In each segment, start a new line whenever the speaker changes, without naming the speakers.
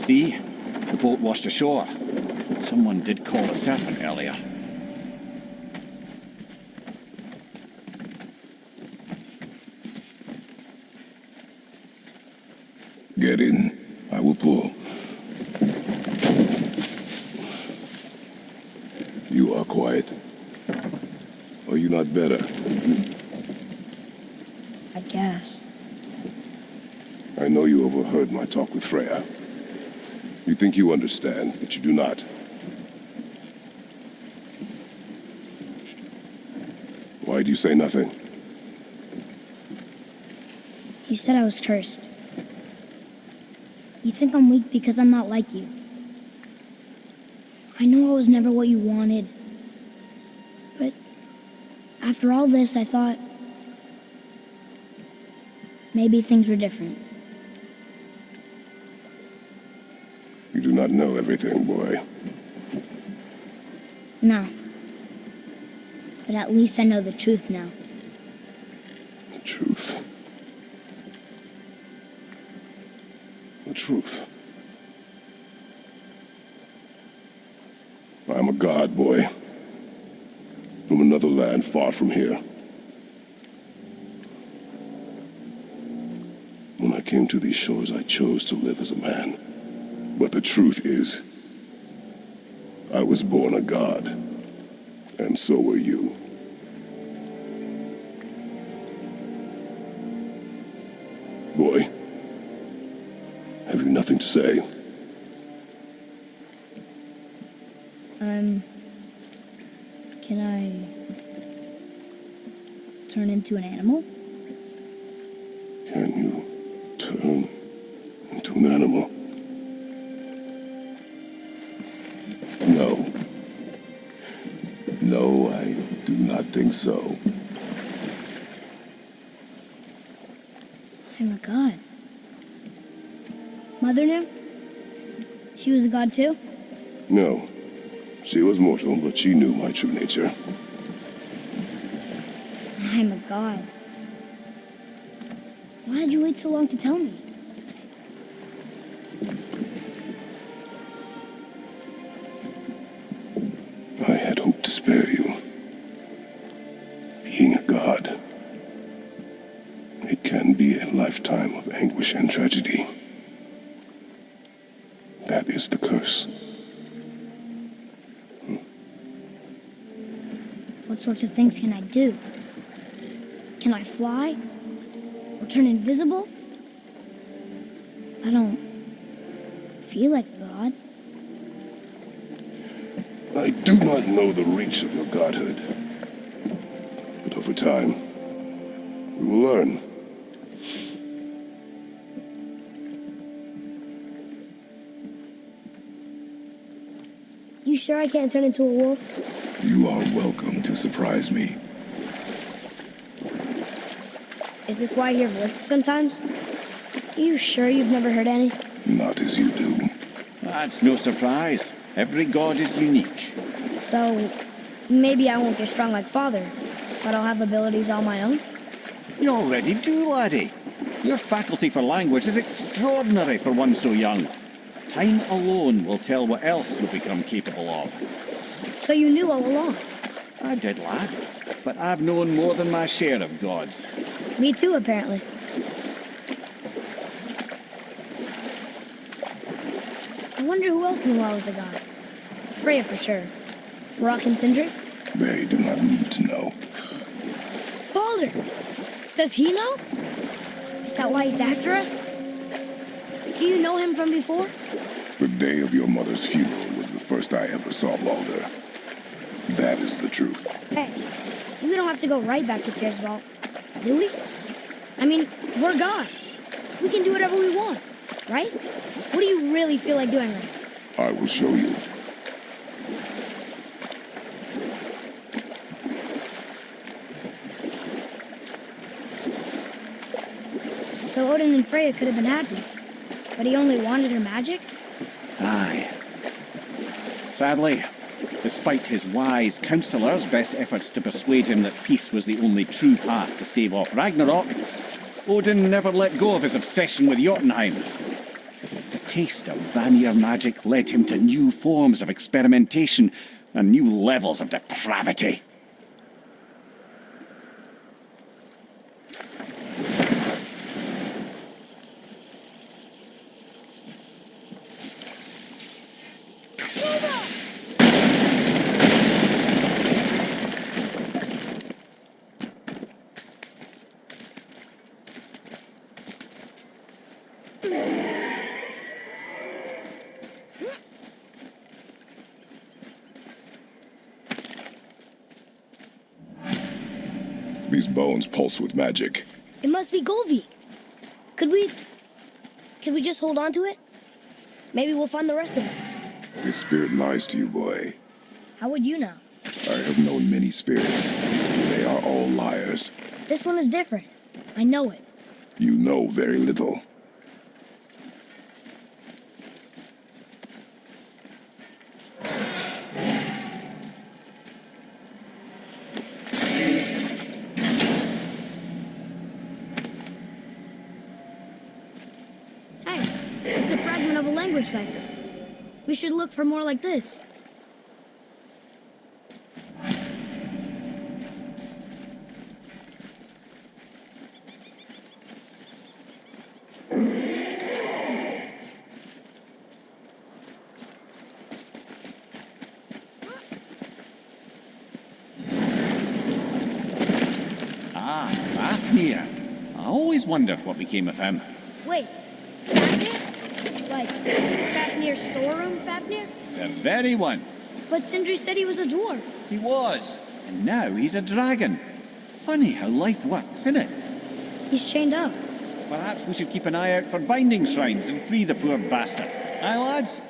sea. The boat washed ashore. Someone did call a serpent earlier.
Get in. I will pull. You are quiet. Are you not better?
I guess.
I know you overheard my talk with Freya. You think you understand, but you do not. Why do you say nothing?
You said I was cursed. You think I'm weak because I'm not like you. I know I was never what you wanted. But after all this, I thought maybe things were different.
You do not know everything, boy.
No. But at least I know the truth now.
The truth. The truth. I am a god, boy. From another land far from here. When I came to these shores, I chose to live as a man. But the truth is, I was born a god. And so were you. Boy, have you nothing to say?
Can I turn into an animal?
Can you turn into an animal? No. No, I do not think so.
I'm a god. Mother knew? She was a god too?
No. She was mortal, but she knew my true nature.
I'm a god. Why did you wait so long to tell me?
I had hoped to spare you. Being a god, it can be a lifetime of anguish and tragedy. That is the curse.
What sorts of things can I do? Can I fly? Or turn invisible? I don't feel like a god.
I do not know the reach of your godhood. But over time, we will learn.
You sure I can't turn into a wolf?
You are welcome to surprise me.
Is this why I hear voices sometimes? Are you sure you've never heard any?
Not as you do.
That's no surprise. Every god is unique.
So, maybe I won't get strong like Father, but I'll have abilities all my own?
You already do, laddie. Your faculty for language is extraordinary for one so young. Time alone will tell what else you'll become capable of.
So you knew all along?
I did, lad. But I've known more than my share of gods.
Me too, apparently. I wonder who else knew I was a god. Freya for sure. Rock and Sindri?
They do not need to know.
Baldur! Does he know? Is that why he's after us? Do you know him from before?
The day of your mother's funeral was the first I ever saw Baldur. That is the truth.
Hey, we don't have to go right back to Kersvald, do we? I mean, we're God. We can do whatever we want, right? What do you really feel like doing right now?
I will show you.
So Odin and Freya could have been happy, but he only wanted her magic?
Aye. Sadly, despite his wise counsellors' best efforts to persuade him that peace was the only true path to stave off Ragnarok, Odin never let go of his obsession with Jotunheim. The taste of Vanir magic led him to new forms of experimentation and new levels of depravity.
These bones pulse with magic.
It must be Golvi. Could we just hold on to it? Maybe we'll find the rest of it.
This spirit lies to you, boy.
How would you know?
I have known many spirits. They are all liars.
This one is different. I know it.
You know very little.
Hey, it's a fragment of a language cipher. We should look for more like this.
Fafnir. I always wondered what became of him.
Wait, Fafnir? Like, Fafnir's storeroom Fafnir?
The very one.
But Sindri said he was a dwarf.
He was. And now he's a dragon. Funny how life works, isn't it?
He's chained up.
Perhaps we should keep an eye out for binding shrines and free the poor bastard. Aye, lads?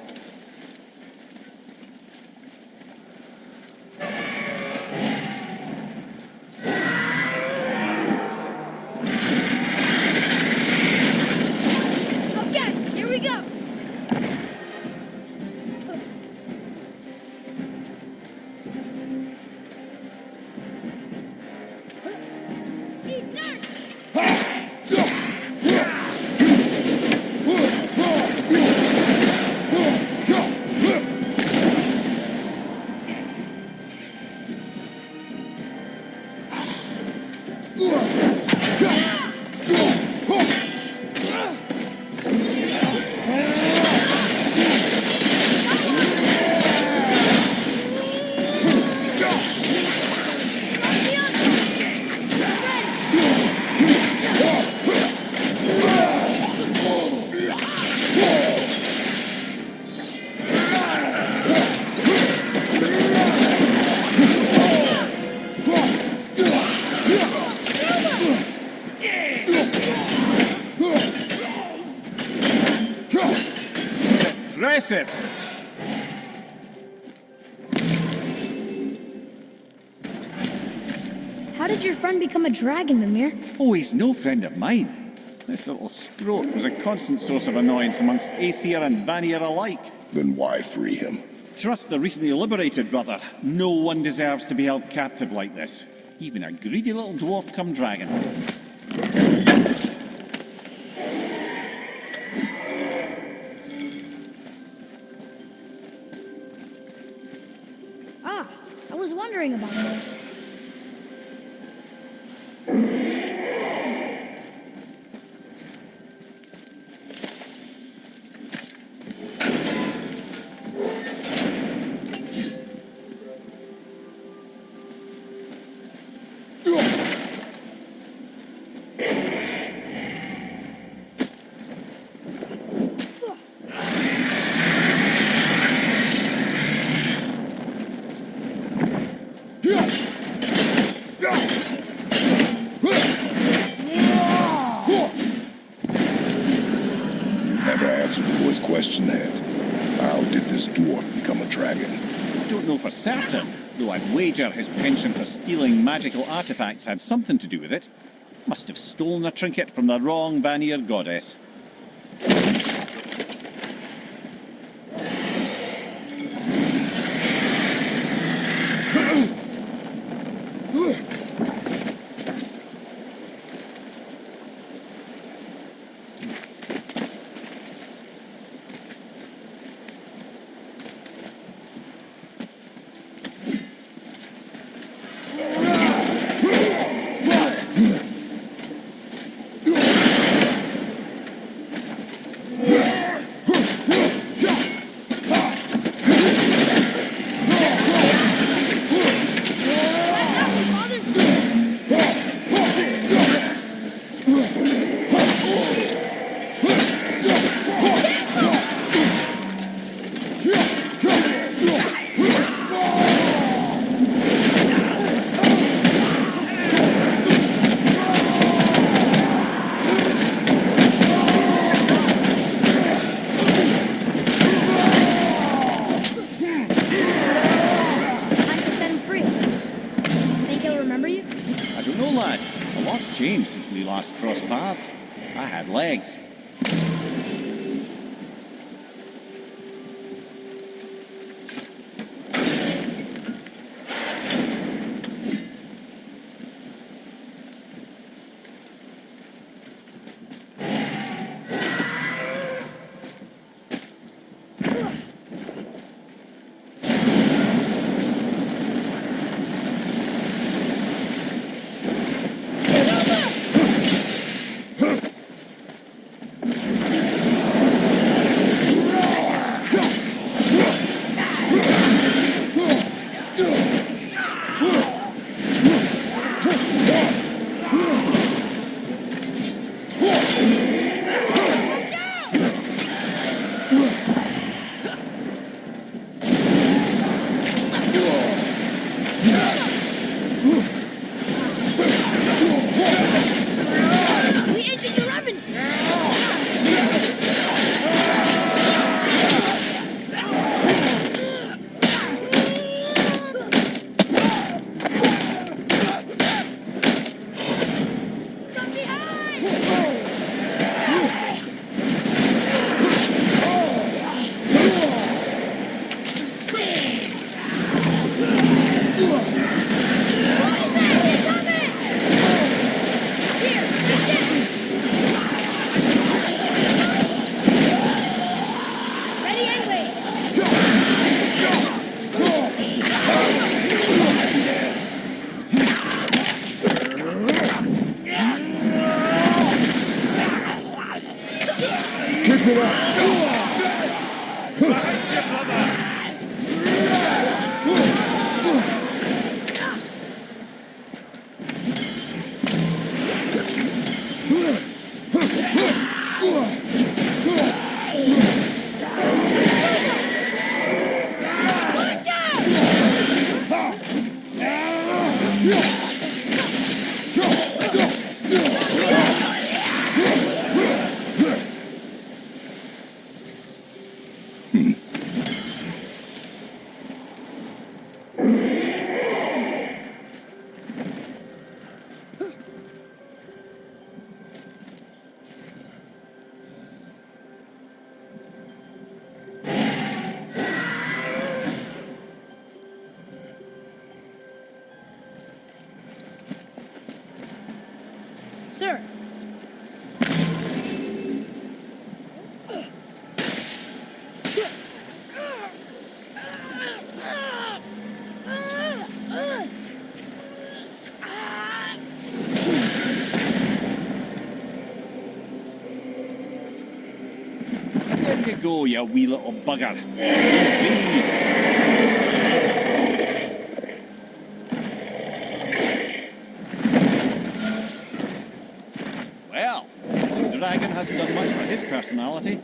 Okay, here we go. Eat dirt!
Impressive.
How did your friend become a dragon, Mimir?
Oh, he's no friend of mine. This little scrote was a constant source of annoyance amongst Aesir and Vanir alike.
Then why free him?
Trust the recently liberated, brother. No one deserves to be held captive like this. Even a greedy little dwarf come dragon.
Ah, I was wondering about this.
Question then, how did this dwarf become a dragon?
I don't know for certain, though I'd wager his penchant for stealing magical artifacts had something to do with it. Must have stolen a trinket from the wrong Vanir goddess.
Time to set him free. Think he'll remember you?
I don't know, lad. A lot's changed since we last crossed paths. I had legs.
Sir.
There you go, you wee little bugger. Well, the dragon hasn't done much for his personality.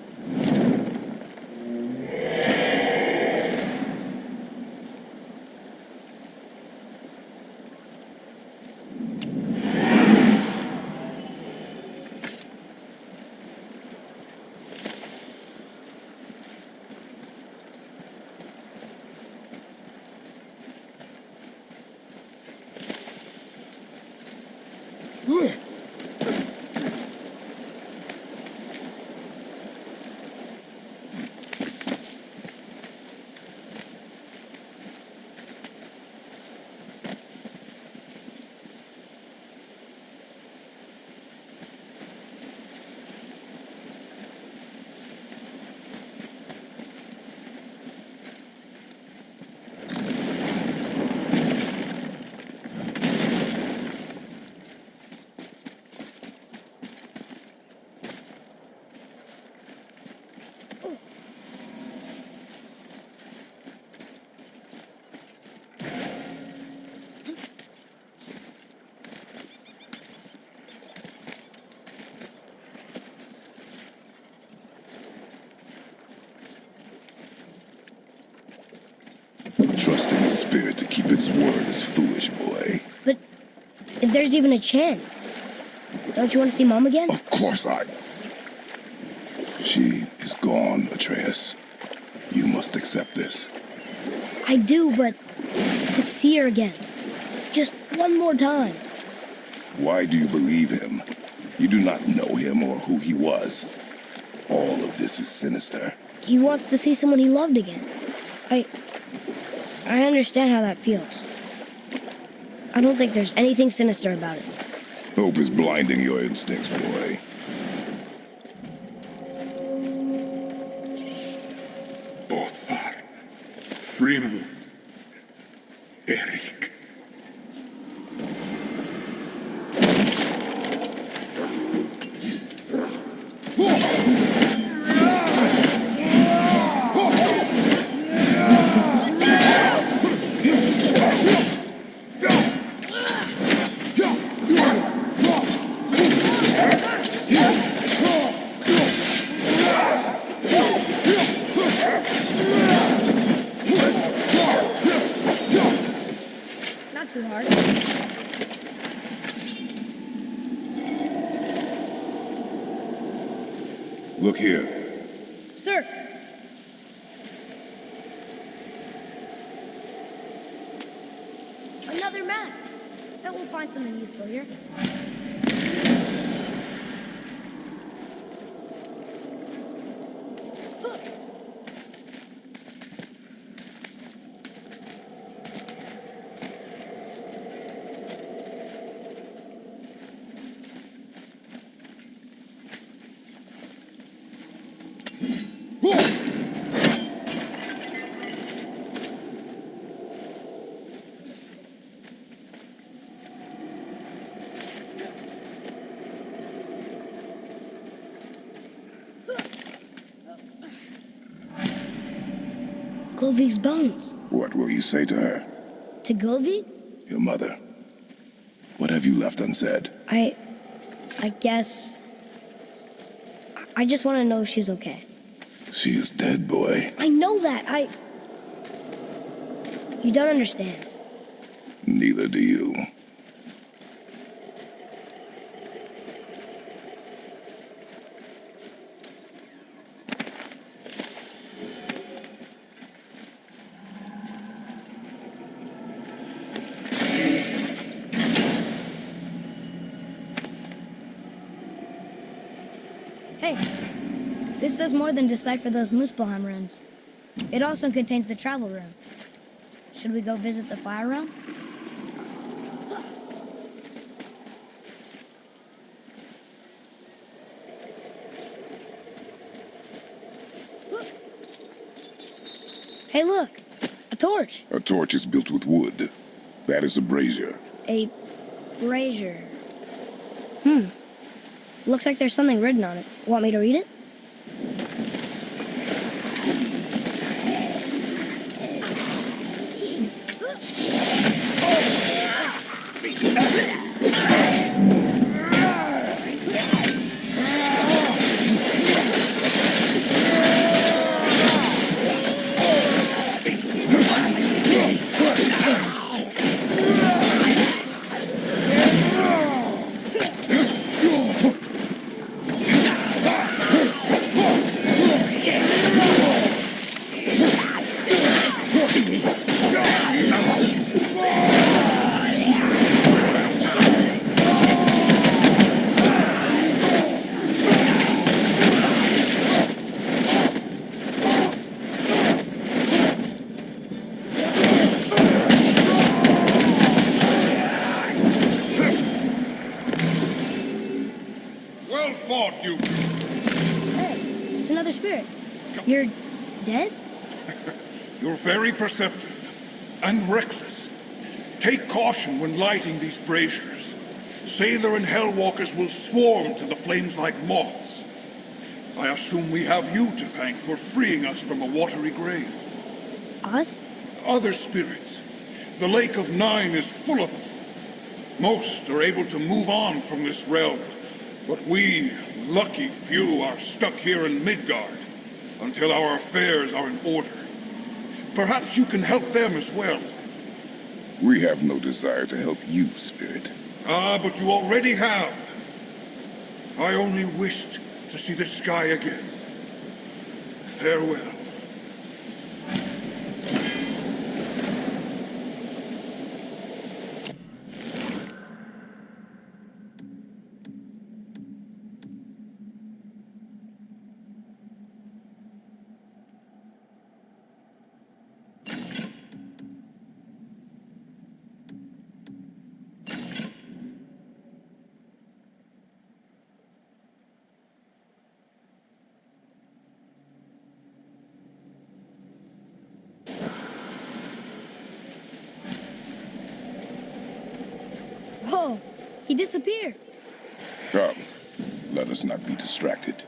Trusting the spirit to keep its word is foolish, boy.
But if there's even a chance, don't you want to see Mom again?
Of course I... She is gone, Atreus. You must accept this.
I do, but to see her again. Just one more time.
Why do you believe him? You do not know him or who he was. All of this is sinister.
He wants to see someone he loved again. I understand how that feels. I don't think there's anything sinister about it.
Hope is blinding your instincts, boy.
Bothar, Frimund, Erik.
Not too hard.
Look here.
Sir! Another map! Bet we'll find something useful here. Golvik's bones.
What will you say to her?
To Golvik?
Your mother. What have you left unsaid?
I guess... I just want to know if she's okay.
She is dead, boy.
I know that. You don't understand.
Neither do you.
Hey, this does more than decipher those Muspelheim runes. It also contains the travel rune. Should we go visit the fire realm? Hey, look! A torch!
A torch is built with wood. That is a brazier.
A brazier. Looks like there's something written on it. Want me to read it?
Well fought, you.
Hey, it's another spirit. You're dead?
You're very perceptive and reckless. Take caution when lighting these braziers. Sailor and Hellwalkers will swarm to the flames like moths. I assume we have you to thank for freeing us from a watery grave.
Us?
Other spirits. The Lake of Nine is full of them. Most are able to move on from this realm, but we, lucky few, are stuck here in Midgard until our affairs are in order. Perhaps you can help them as well.
We have no desire to help you, Spirit.
Ah, but you already have. I only wished to see the sky again. Farewell.
Whoa, he disappeared.
Come, let us not be distracted.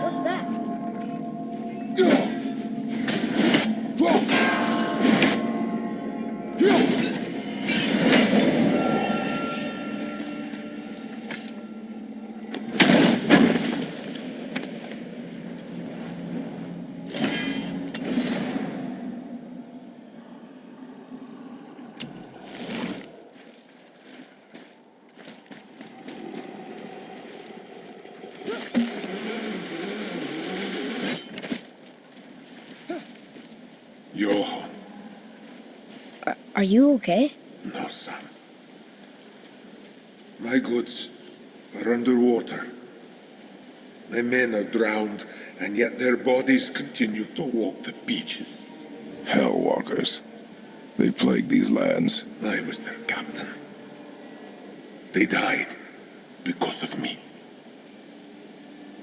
What's that?
Johan.
Are you okay?
No, son. My goods are underwater. My men are drowned, and yet their bodies continue to walk the beaches.
Hellwalkers. They plague these lands.
I was their captain. They died because of me.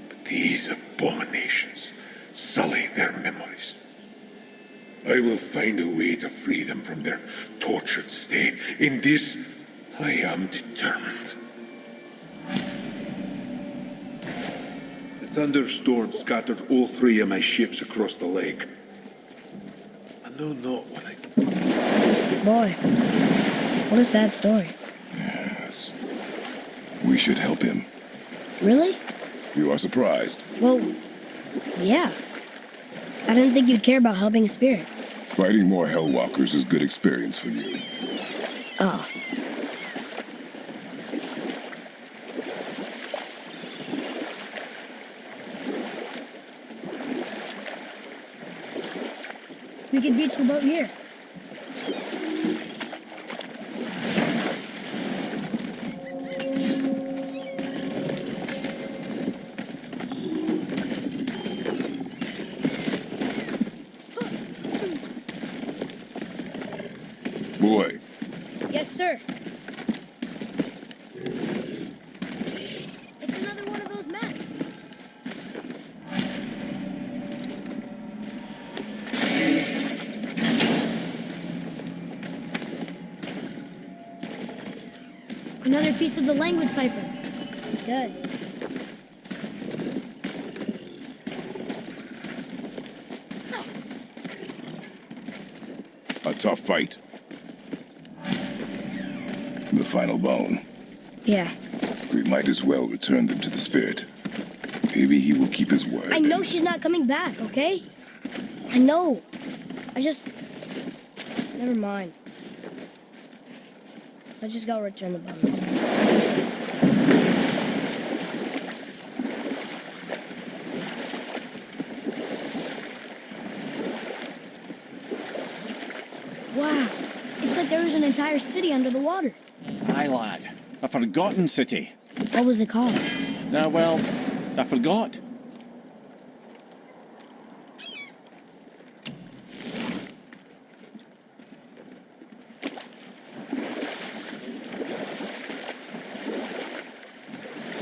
But these abominations sully their memories. I will find a way to free them from their tortured state. In this, I am determined. The thunderstorm scattered all three of my ships across the lake. I know not what I...
Boy, what a sad story.
Yes. We should help him.
Really?
You are surprised.
Well, yeah. I didn't think you'd care about helping a spirit.
Fighting more Hellwalkers is good experience for you.
Oh. We could beach the boat here.
Boy,
Yes, sir. It's another one of those maps. Another piece of the language cipher. Good.
a tough fight. The final bone.
Yeah.
We might as well return them to the spirit. Maybe he will keep his word.
I know she's not coming back, okay? I know. Never mind. I just gotta return the bones. Wow. It's like there was an entire city under the water.
Aye, lad. A forgotten city.
What was it called?
Well, I forgot.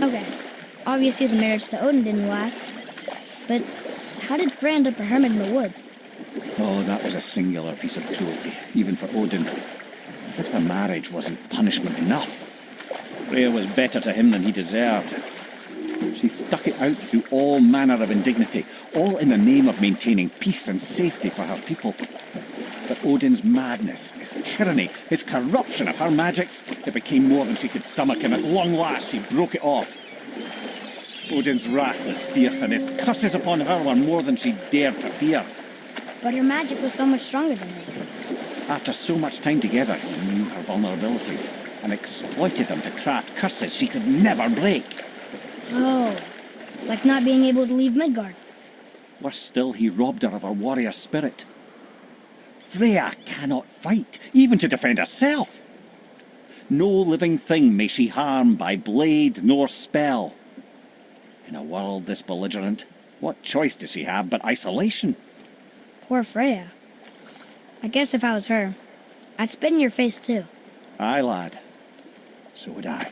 Okay. Obviously the marriage to Odin didn't last. But how did Freya end up a hermit in the woods?
Oh, that was a singular piece of cruelty, even for Odin. As if the marriage wasn't punishment enough. Freya was better to him than he deserved. She stuck it out through all manner of indignity, all in the name of maintaining peace and safety for her people. But Odin's madness, his tyranny, his corruption of her magics, it became more than she could stomach, and at long last she broke it off. Odin's wrath was fierce, and his curses upon her were more than she dared to fear.
But her magic was so much stronger than his.
After so much time together, he knew her vulnerabilities and exploited them to craft curses she could never break.
Oh, like not being able to leave Midgard.
Worse still, he robbed her of her warrior spirit. Freya cannot fight, even to defend herself. No living thing may she harm by blade nor spell. In a world this belligerent, what choice does she have but isolation?
Poor Freya. I guess if I was her, I'd spit in your face too.
Aye, lad. So would I.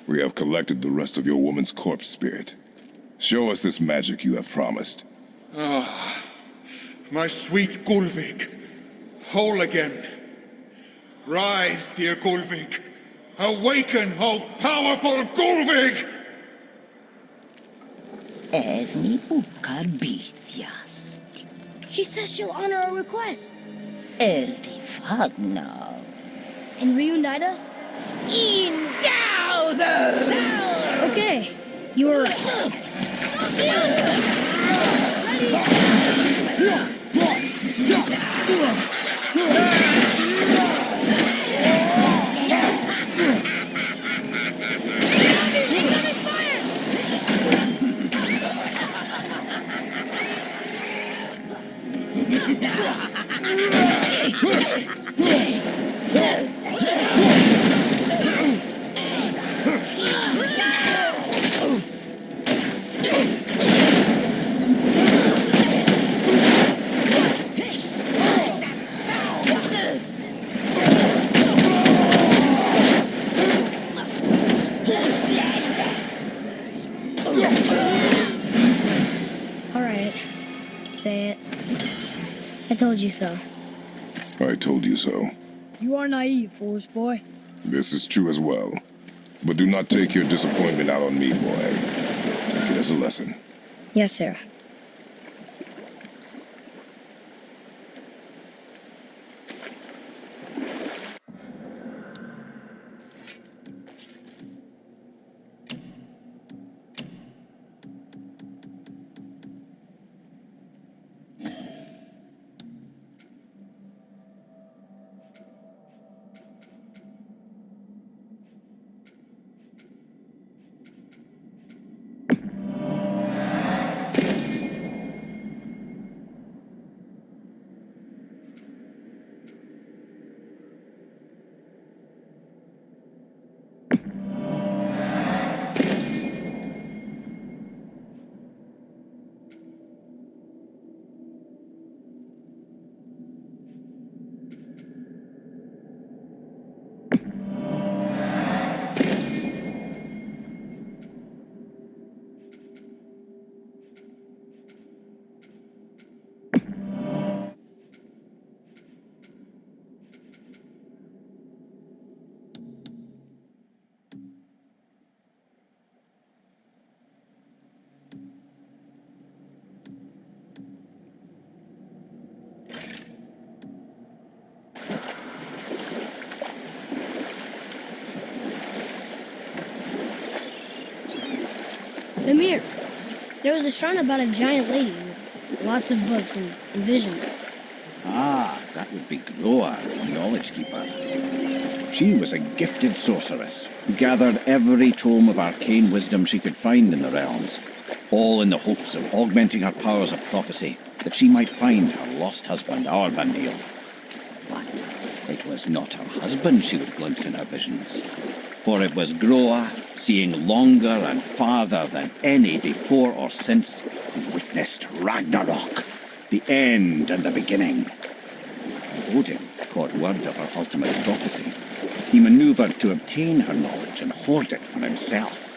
We have collected the rest of your woman's corpse spirit. Show us this magic you have promised.
My sweet Gulvik, whole again. Rise, dear Gulvik. Awaken, O powerful Gulvik!
Erni bukar bitjast.
She says she'll honor our request
Erdi fagna.
and reunite us.
Indow the soul.
Okay, you were right. All right, say it. I told you so.
I told you so.
You are naive, foolish boy.
This is true as well. But do not take your disappointment out on me, boy. Take it as a lesson.
Yes, Sarah. Amir, there was a shrine about a giant lady with lots of books and visions.
Ah, that would be Groa, the Knowledge Keeper. She was a gifted sorceress who gathered every tome of arcane wisdom she could find in the realms, all in the hopes of augmenting her powers of prophecy, that she might find her lost husband, Arvandil. But it was not her husband she would glimpse in her visions, for it was Groa, seeing longer and farther than any before or since, who witnessed Ragnarok, the end and the beginning. Odin caught word of her ultimate prophecy. He maneuvered to obtain her knowledge and hoard it for himself.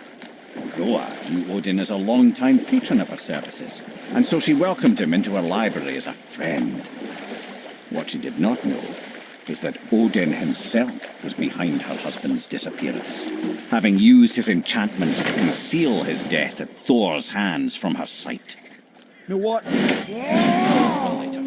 Groa knew Odin as a long-time patron of her services, and so she welcomed him into her library as a friend. What she did not know is that Odin himself was behind her husband's disappearance, having used his enchantments to conceal his death at Thor's hands from her sight. You know what? Later.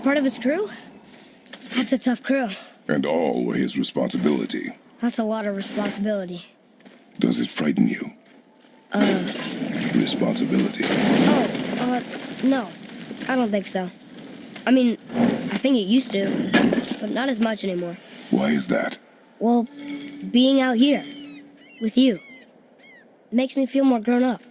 Part of his crew? That's a tough crew.
And all were his responsibility.
That's a lot of responsibility.
Does it frighten you? Responsibility.
No. I don't think so. I mean, I think it used to, but not as much anymore.
Why is that?
Well, being out here, with you, makes me feel more grown up.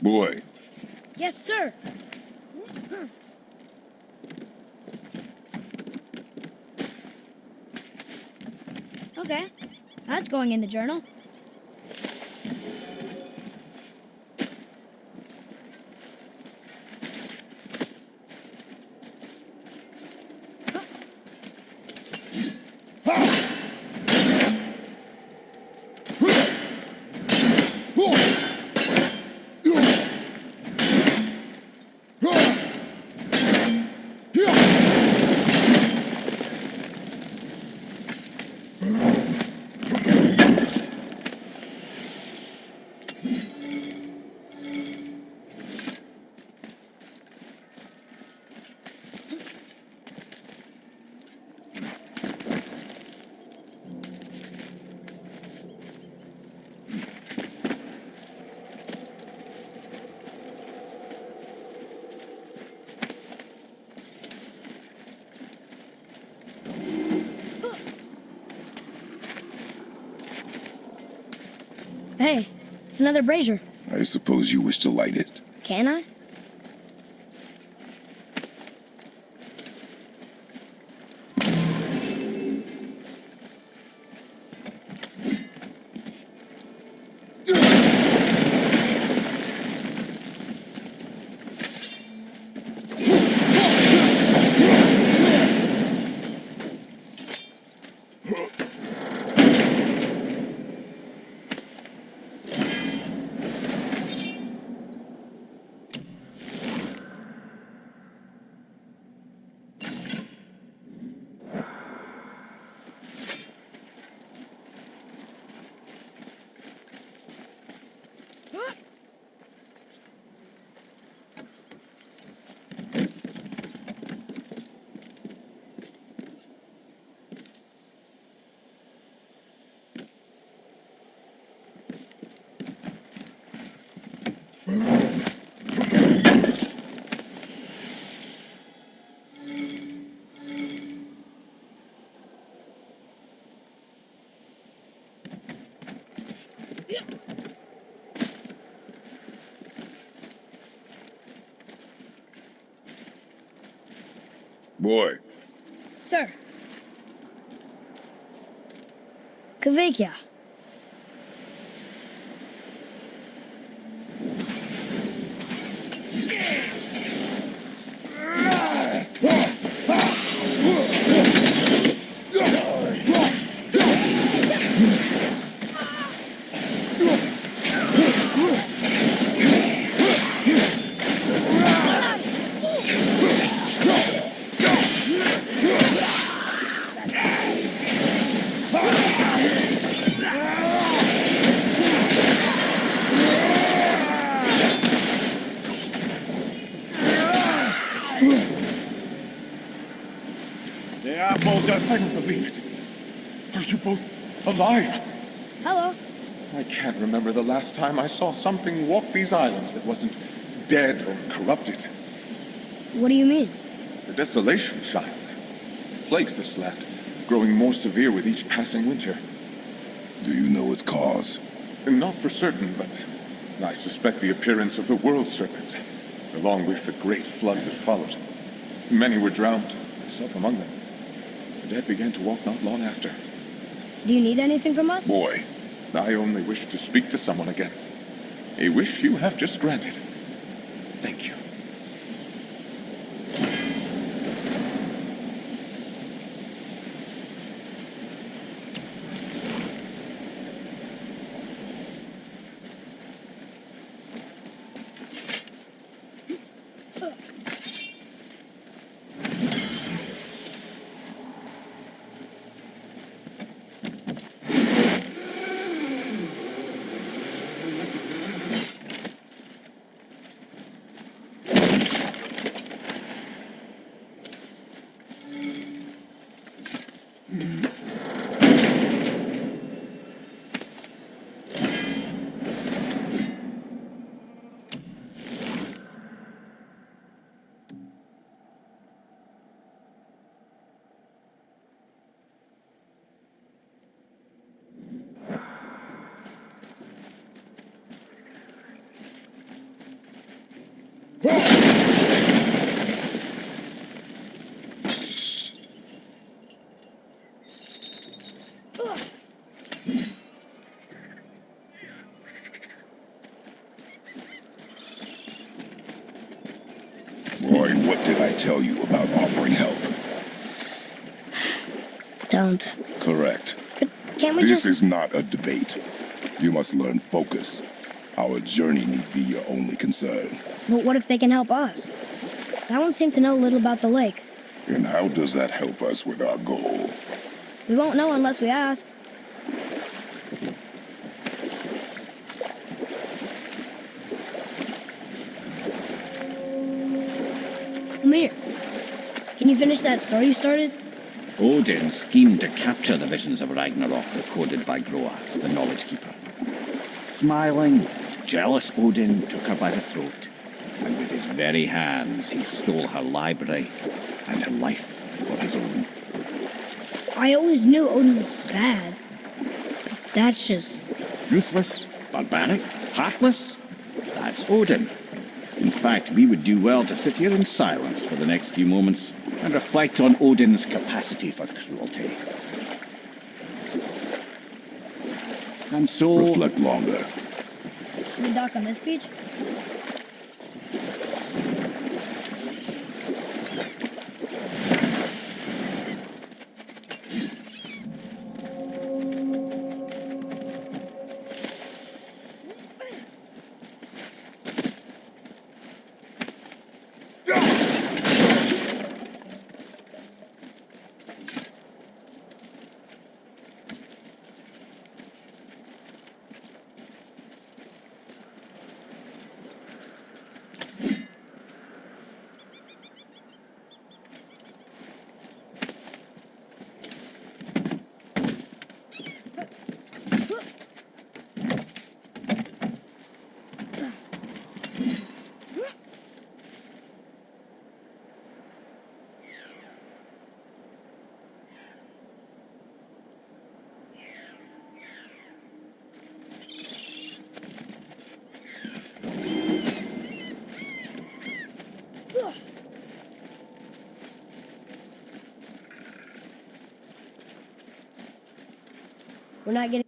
Boy,
Yes, sir. Okay, that's going in the journal. Hey, it's another brazier.
I suppose you wish to light it.
Can I?
Boy,
Sir. Kavekya.
The apple just...
I don't believe it. Are you both alive?
Hello.
I can't remember the last time I saw something walk these islands that wasn't dead or corrupted.
What do you mean?
The desolation, child, plagues this land, growing more severe with each passing winter.
do you know its cause?
Not for certain, but I suspect the appearance of the world serpent, along with the great flood that followed. Many were drowned, myself among them. The dead began to walk not long after.
Do you need anything from us?
Boy,
I only wish to speak to someone again. A wish you have just granted. Thank you.
Roy, what did I tell you about offering help?
Don't.
Correct.
But can't we
This
just...
is not a debate. You must learn focus. Our journey need be your only concern.
But what if they can help us? That one seemed to know a little about the lake.
And how does that help us with our goal?
We won't know unless we ask. Amir, can you finish that story you started?
Odin schemed to capture the visions of Ragnarok recorded by Groa, the Knowledge Keeper. Smiling, jealous Odin took her by the throat, and with his very hands he stole her library and her life for his own.
I always knew Odin was bad. But that's just...
Ruthless, barbaric, heartless? That's Odin. In fact, we would do well to sit here in silence for the next few moments and reflect on Odin's capacity for cruelty. And so...
Reflect longer.
Can we dock on this beach? We're not getting...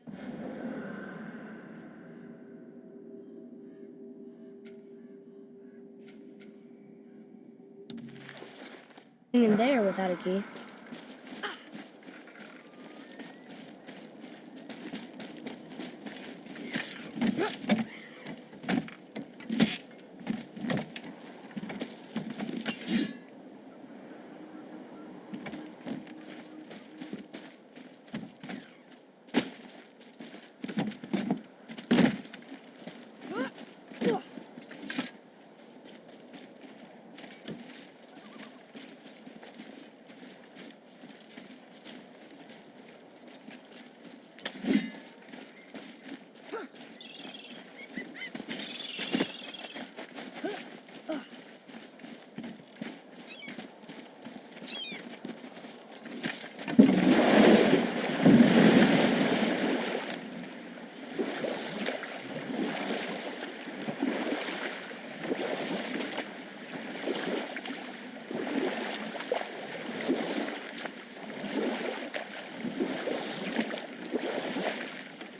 in there without a key.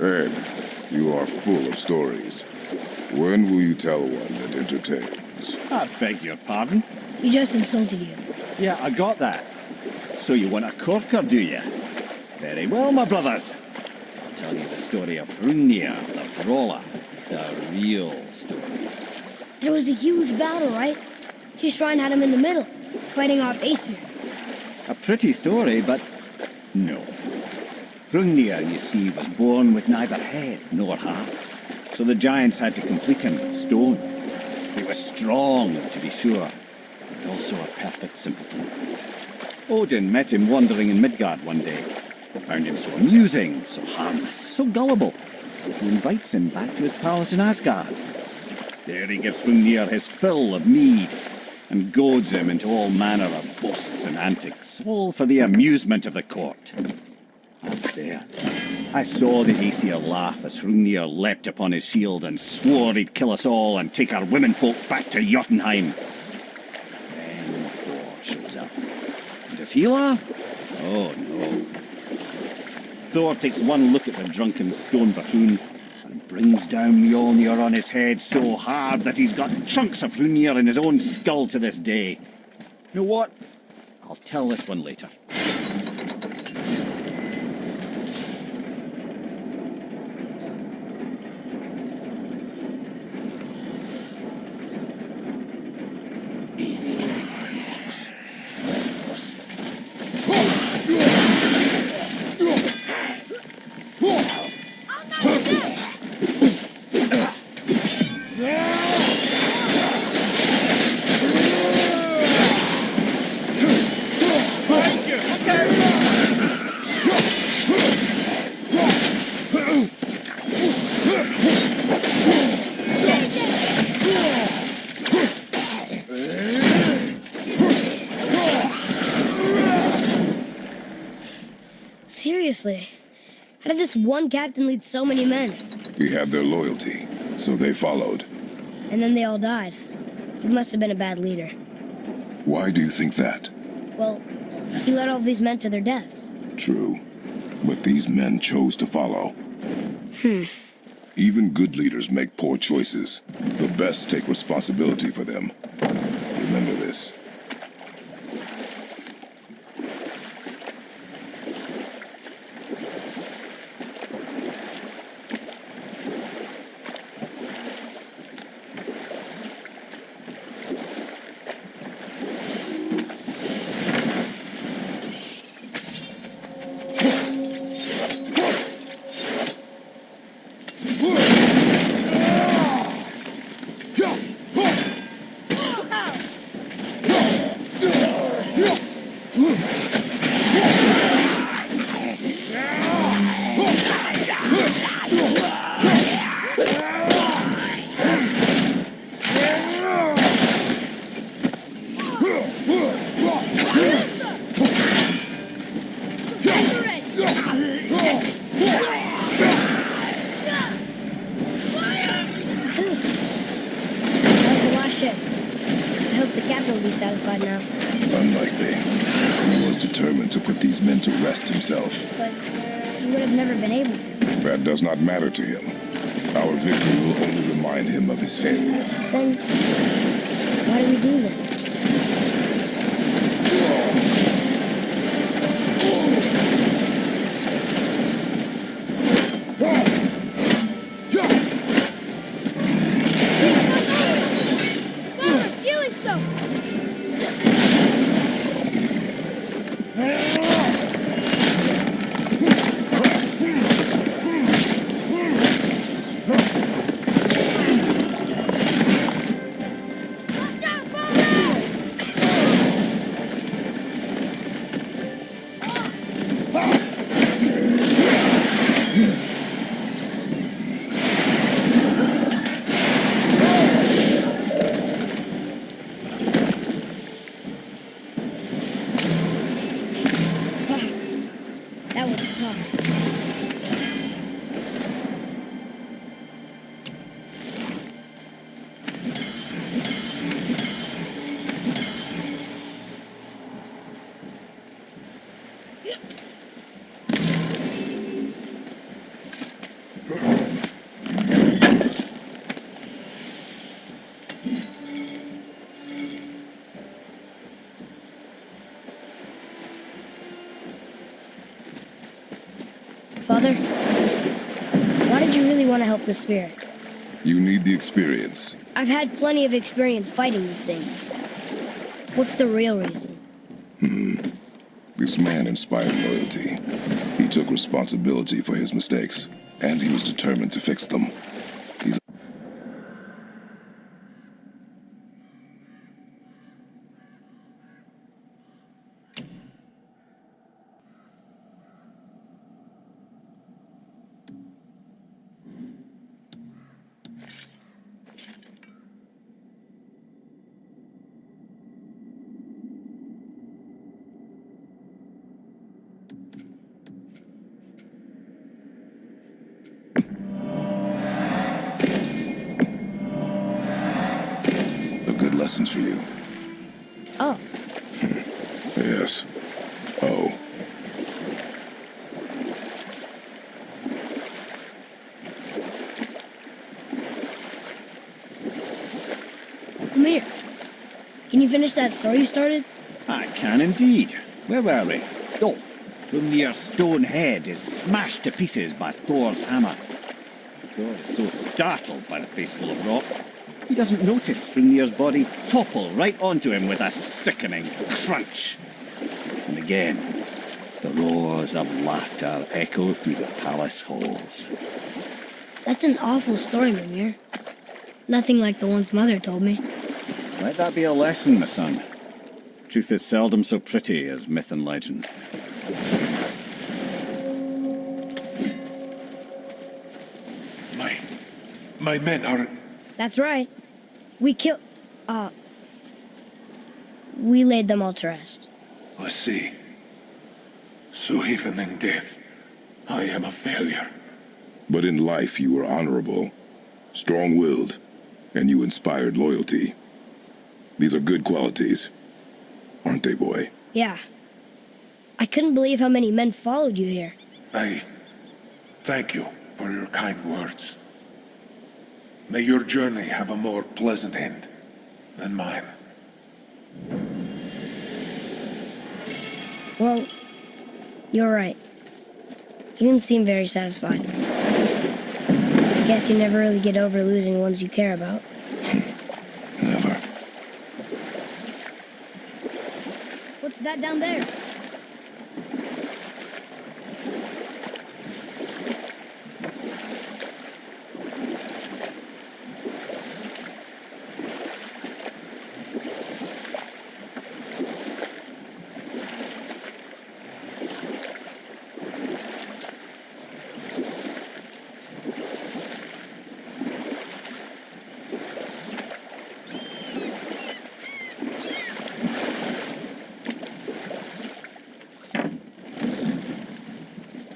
Ed, you are full of stories. When will you tell one that entertains?
I beg your pardon?
He just insulted you.
Yeah, I got that. So you want a corker, do you? Very well, my brothers. I'll tell you the story of Hrungnir, the brawler. The real story.
There was a huge battle, right? His shrine had him in the middle, fighting off Aesir.
A pretty story, but no. Hrungnir, you see, was born with neither head nor heart. So the giants had to complete him with stone. He was strong, to be sure, but also a perfect simpleton. Odin met him wandering in Midgard one day. Found him so amusing, so harmless, so gullible, that he invites him back to his palace in Asgard. There he gives Hrungnir his fill of mead, and goads him into all manner of boasts and antics, all for the amusement of the court. Up there, I saw the Aesir laugh as Hrungnir leapt upon his shield and swore he'd kill us all and take our womenfolk back to Jotunheim. Then Thor shows up. And does he laugh? Oh no. Thor takes one look at the drunken stone buffoon and brings down Mjolnir on his head so hard that he's got chunks of Hrungnir in his own skull to this day. You know what? I'll tell this one later.
Seriously, how did this one captain lead so many men?
He had their loyalty, so they followed.
And then they all died. He must have been a bad leader.
Why do you think that?
Well, he led all of these men to their deaths.
True. But these men chose to follow. Even good leaders make poor choices. The best take responsibility for them. Remember this.
Satisfied now.
Unlikely. He was determined to put these men to rest himself.
But he would have never been able to.
That does not matter to him. Our victory will only remind him of his failure.
Then, why do we do this? Father, why did you really want to help the spirit?
You need the experience.
I've had plenty of experience fighting these things. What's the real reason?
This man inspired loyalty. He took responsibility for his mistakes, and he was determined to fix them. He's lessons for you.
Oh,
Yes. Oh.
come here. Can you finish that story you started?
I can indeed. Where were we? Oh, Hrungnir's stone head is smashed to pieces by Thor's hammer. Thor is so startled by the face full of rock, he doesn't notice Hrungnir's body topple right onto him with a sickening crunch. And again, the roars of laughter echo through the palace halls.
That's an awful story, Mimir. Nothing like the ones Mother told me.
Let that be a lesson, my son. Truth is seldom so pretty as myth and legend.
My men are...
That's right. We laid them all to rest.
I see. So even in death, I am a failure.
But in life you were honorable, strong-willed, and you inspired loyalty. These are good qualities, aren't they, boy?
Yeah. I couldn't believe how many men followed you here.
I thank you for your kind words. May your journey have a more pleasant end than mine.
Well, you're right. You didn't seem very satisfied. I guess you never really get over losing ones you care about.
Never.
What's that down there?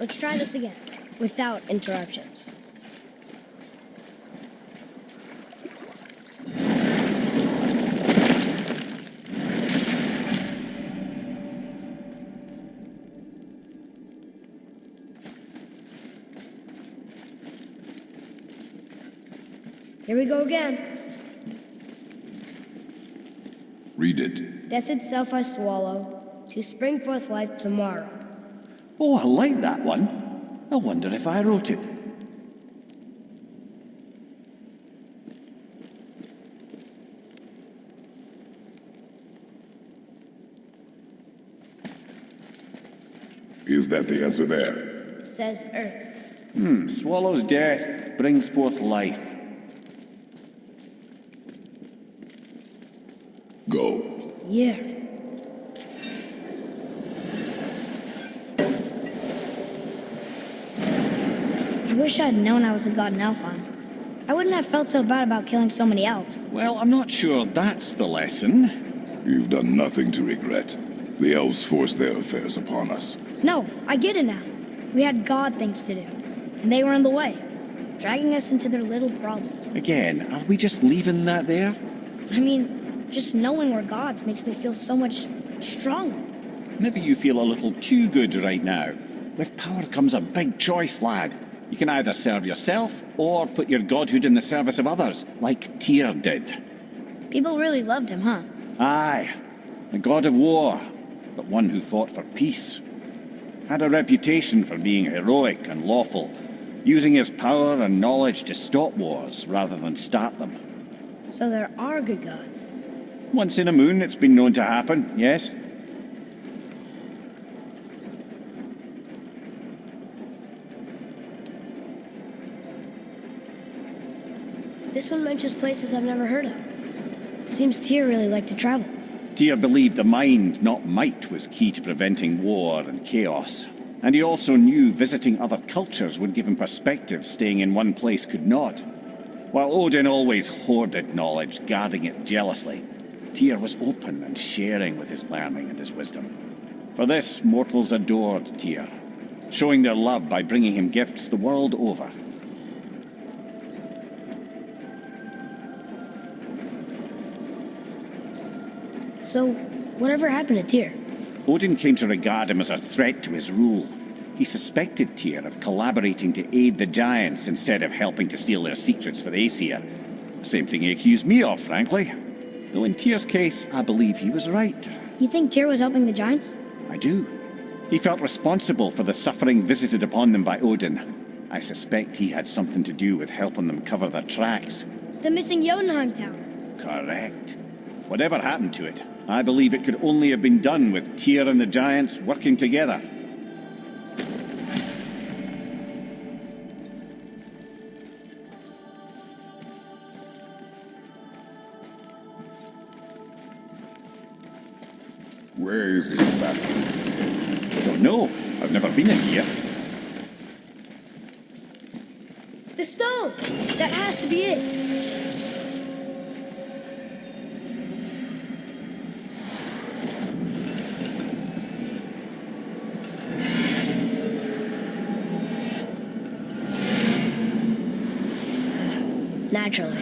Let's try this again, without interruptions. Here we go again.
Read it.
Death itself I swallow, to spring forth life tomorrow.
Oh, I like that one. I wonder if I wrote it.
Is that the answer there?
It says Earth.
Swallows death, brings forth life.
Go.
Yeah. I wish I'd known I was a god in Alphon. I wouldn't have felt so bad about killing so many elves.
Well, I'm not sure that's the lesson.
You've done nothing to regret. The elves forced their affairs upon us.
No, I get it now. We had god things to do, and they were in the way, dragging us into their little problems.
Again, are we just leaving that there?
I mean, just knowing we're gods makes me feel so much stronger.
Maybe you feel a little too good right now. With power comes a big choice, lad. You can either serve yourself or put your godhood in the service of others, like Tyr did.
People really loved him, huh?
Aye, a god of war, but one who fought for peace. Had a reputation for being heroic and lawful, using his power and knowledge to stop wars rather than start them.
So there are good gods.
Once in a moon, it's been known to happen, yes?
This one mentions places I've never heard of. Seems Tyr really liked to travel.
Tyr believed the mind, not might, was key to preventing war and chaos. And he also knew visiting other cultures would give him perspective staying in one place could not. While Odin always hoarded knowledge, guarding it jealously, Tyr was open and sharing with his learning and his wisdom. For this, mortals adored Tyr, showing their love by bringing him gifts the world over.
So, whatever happened to Tyr?
Odin came to regard him as a threat to his rule. He suspected Tyr of collaborating to aid the giants instead of helping to steal their secrets for the Aesir. Same thing he accused me of, frankly. Though in Tyr's case, I believe he was right.
You think Tyr was helping the giants?
I do. He felt responsible for the suffering visited upon them by Odin. I suspect he had something to do with helping them cover their tracks.
The missing Jotunheim town.
Correct. Whatever happened to it, I believe it could only have been done with Tyr and the giants working together.
Where is this map?
I don't know. I've never been in here.
The stone! That has to be it. Naturally.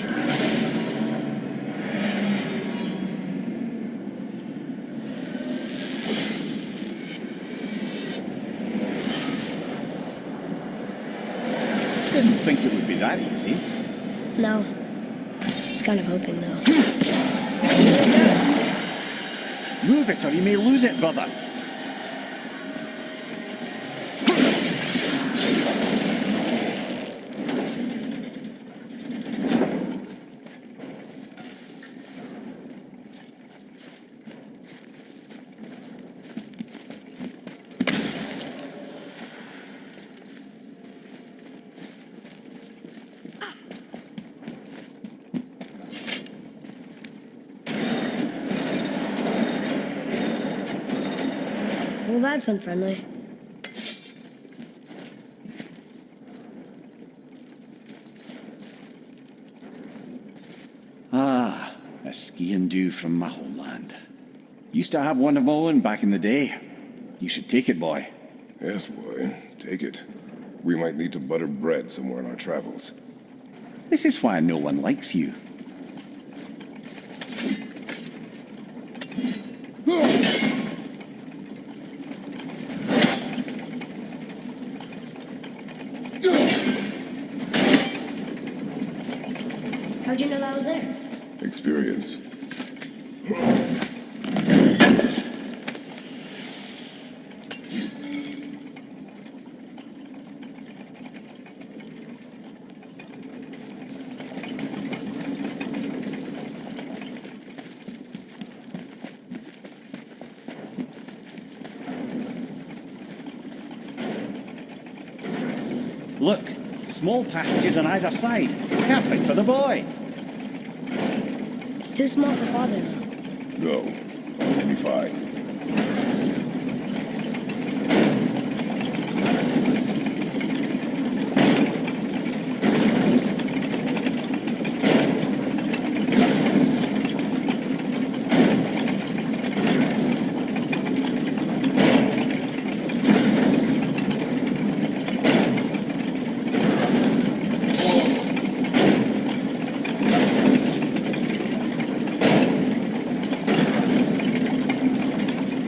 Didn't think it would be that easy.
No. Just kind of hoping, though.
Move it or you may lose it, brother.
Well, that's unfriendly.
Ah, a ski and do from my homeland. Used to have one of my own back in the day. You should take it, boy.
Yes, boy. Take it. We might need to butter bread somewhere in our travels.
This is why no one likes you.
How'd you know that was there?
Experience.
Look, small passages on either side. Perfect for the boy.
It's too small for father, though.
No. It'll be fine.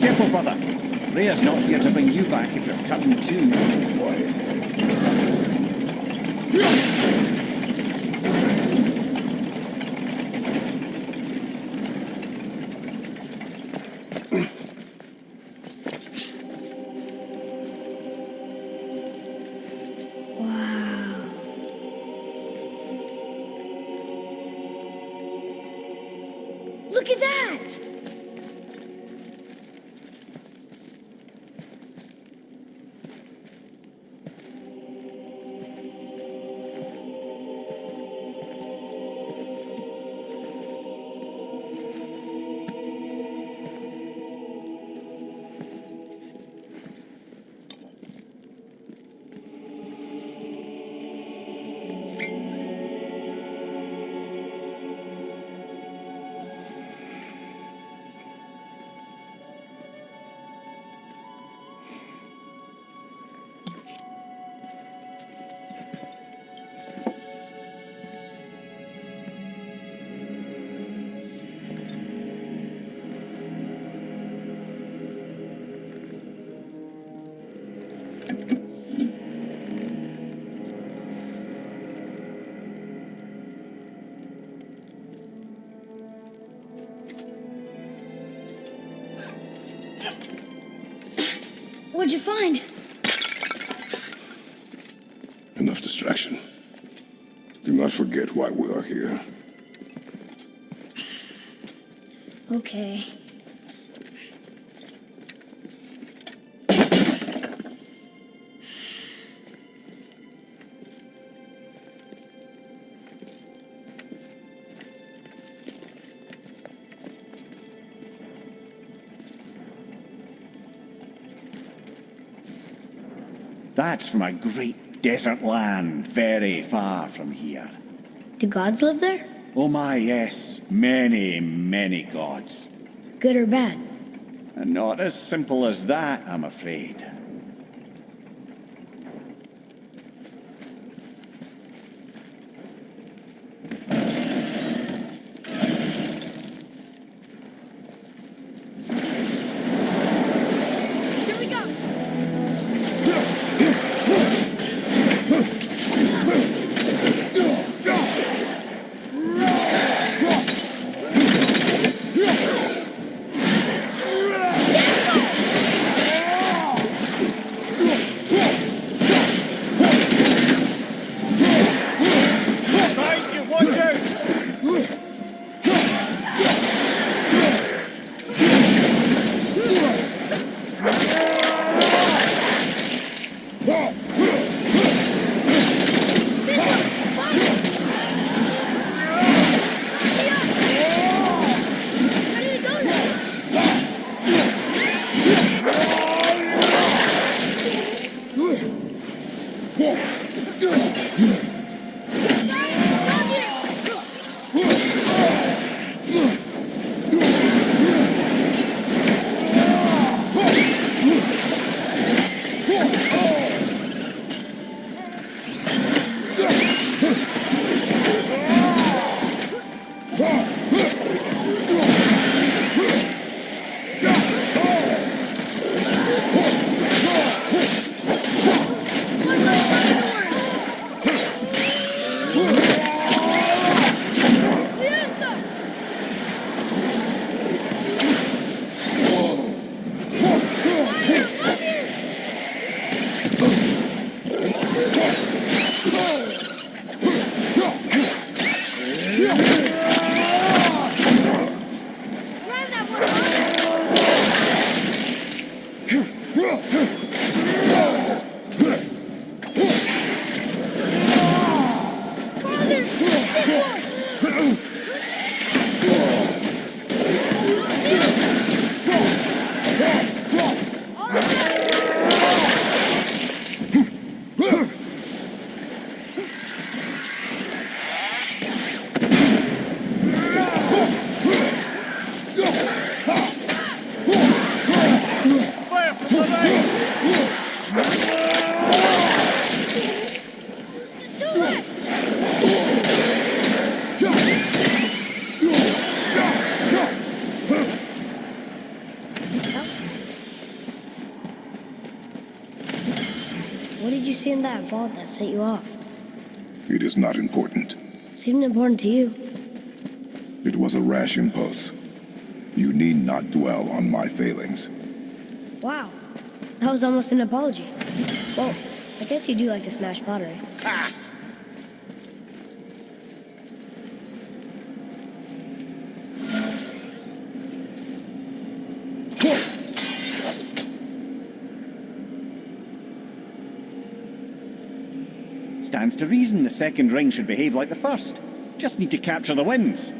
Careful, brother. Freya's not here to bring you back if you're cutting too.
Quiet.
Wow. Look at that! What'd you find?
Enough distraction. Do not forget why we are here.
Okay.
That's from a great desert land, very far from here.
Do gods live there?
Oh my, yes. Many, many gods.
Good or bad?
And not as simple as that, I'm afraid.
Here we go! What did you see in that vault that set you off?
It is not important.
Seemed important to you.
It was a rash impulse. You need not dwell on my failings.
Wow. That was almost an apology. Well, I guess you do like to smash pottery.
Stands to reason the second ring should behave like the first. Just need to capture the winds.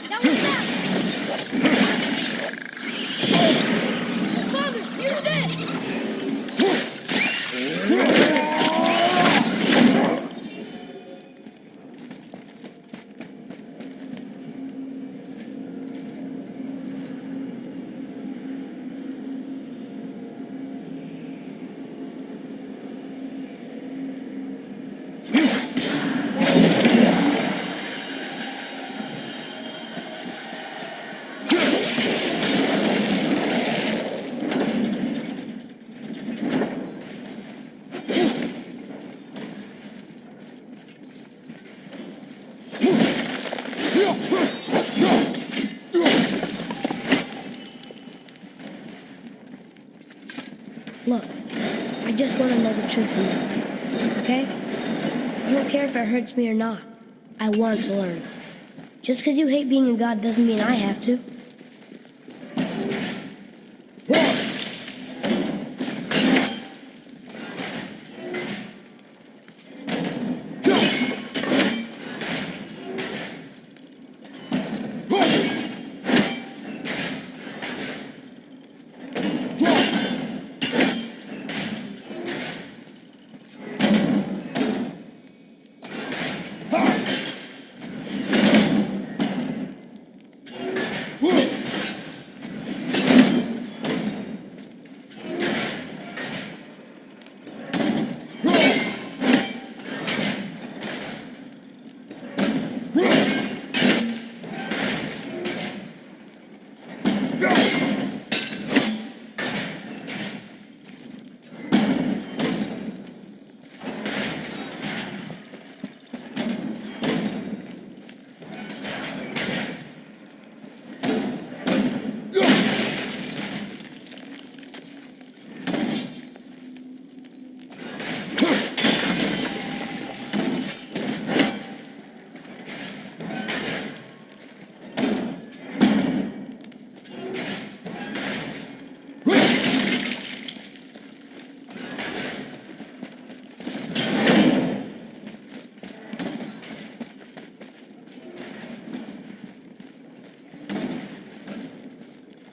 That was that! Father, use this! Look, I just want to know the truth from you, okay? I don't care if it hurts me or not. I want to learn. Just because you hate being a god doesn't mean I have to.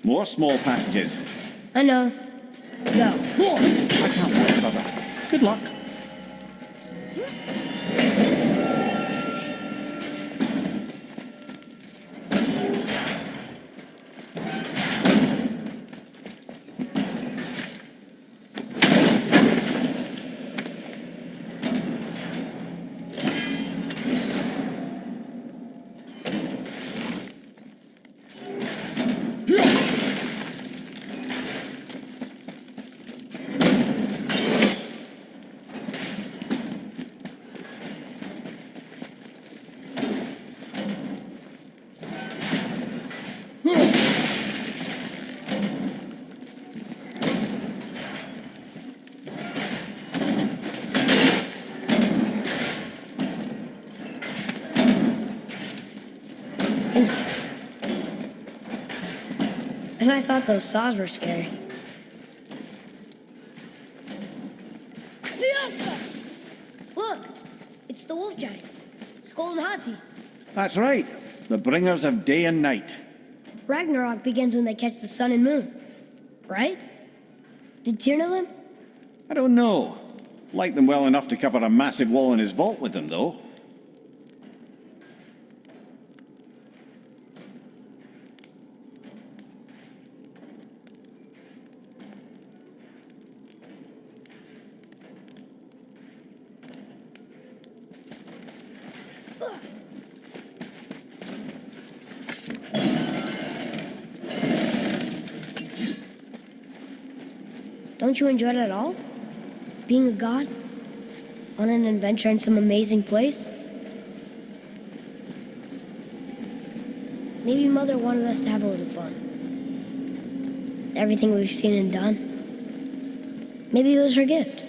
More small passages.
I know. Go.
I can't wait for that. Good luck.
And I thought those saws were scary. Look! It's the wolf giants. Skull and Hati.
That's right. The bringers of day and night.
Ragnarok begins when they catch the sun and moon. Right? Did Tyr know them?
I don't know. Like them well enough to cover a massive wall in his vault with them, though.
Don't you enjoy it at all? Being a god? On an adventure in some amazing place? Maybe Mother wanted us to have a little fun. Everything we've seen and done. Maybe it was her gift.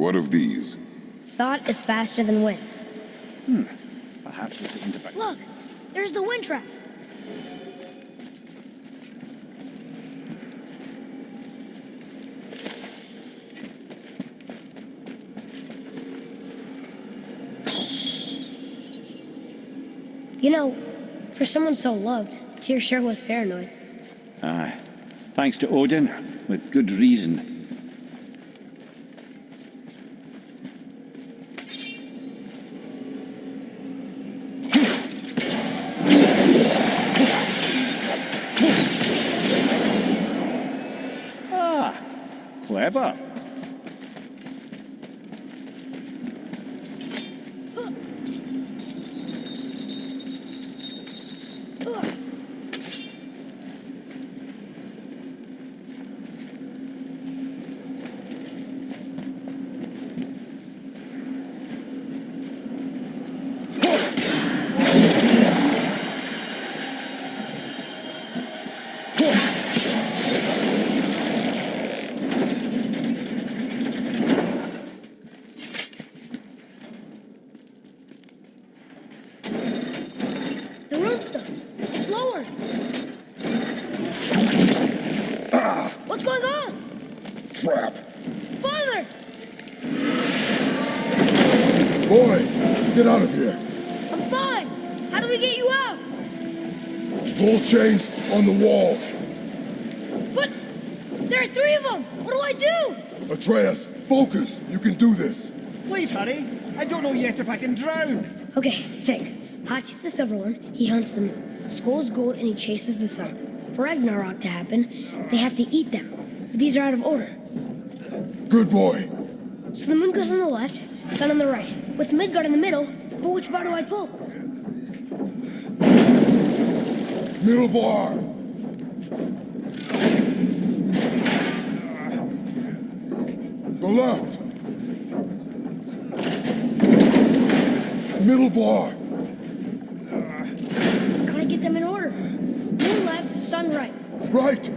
What of these?
Thought is faster than wind.
Perhaps this isn't about...
Look, there's the wind trap. You know, for someone so loved, Tyr sure was paranoid.
Aye. Thanks to Odin, with good reason. Ah, clever.
The roadstone. Slower. What's going on?
Trap!
Father!
Boy, get out of here!
I'm fine. How do we get you out?
Pull chains on the wall.
But there are 3 of them. What do I do?
Atreus, focus! You can do this!
Please hurry. I don't know yet if I can drown.
Okay, think. Hati's the silver one. He hunts the moon. Skull's gold and he chases the sun. For Ragnarok to happen, they have to eat them. But these are out of order.
Good boy!
So the moon goes on the left, sun on the right. With Midgard in the middle, but which bar do I pull?
Middle bar! The left! Middle bar!
Gotta get them in order. Moon left, sun right.
Right!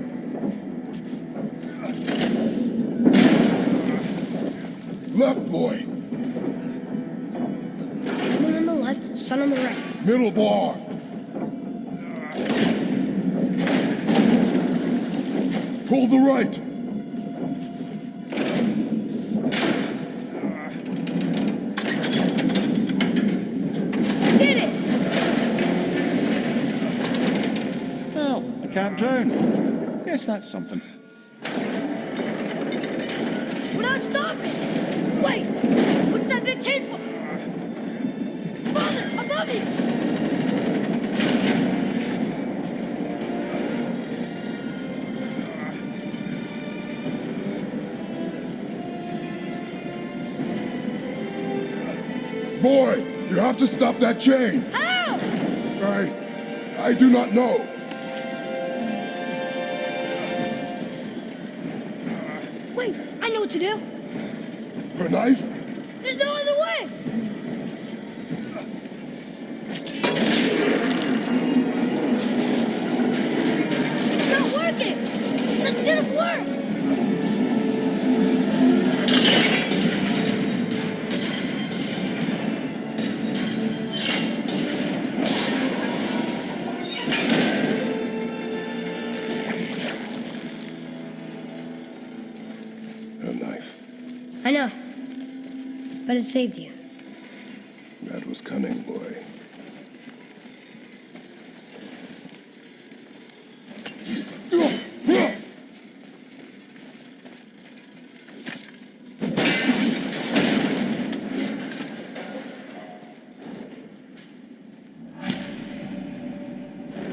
Left, boy!
Moon on the left, sun on the right.
Middle bar! Pull the right!
Did it!
Well, I can't drown. Yes, that's something.
We're not stopping! Wait! What's that big chain for? Father, above you!
Boy, you have to stop that chain!
How?
I do not know.
Wait, I know what to do.
A knife?
There's no other way! It's not working! That should have worked!
A knife.
I know. But it saved you.
That was cunning, boy.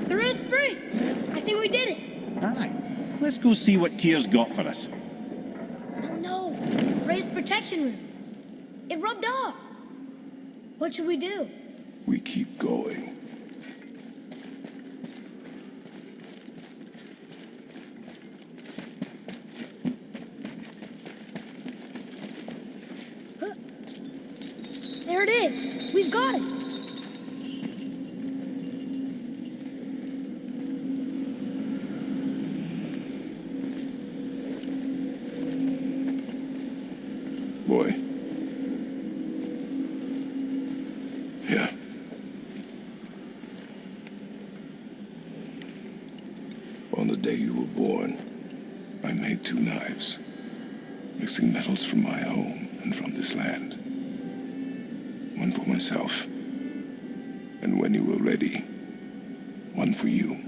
The road's free! I think we did it!
Aye. Let's go see what Tyr's got for us.
Oh no! Freya's protection room. It rubbed off. What should we do?
We keep going.
There it is! We've got it!
Boy. Here. On the day you were born, I made 2 knives, mixing metals from my home and from this land. One for myself, and when you were ready, one for you.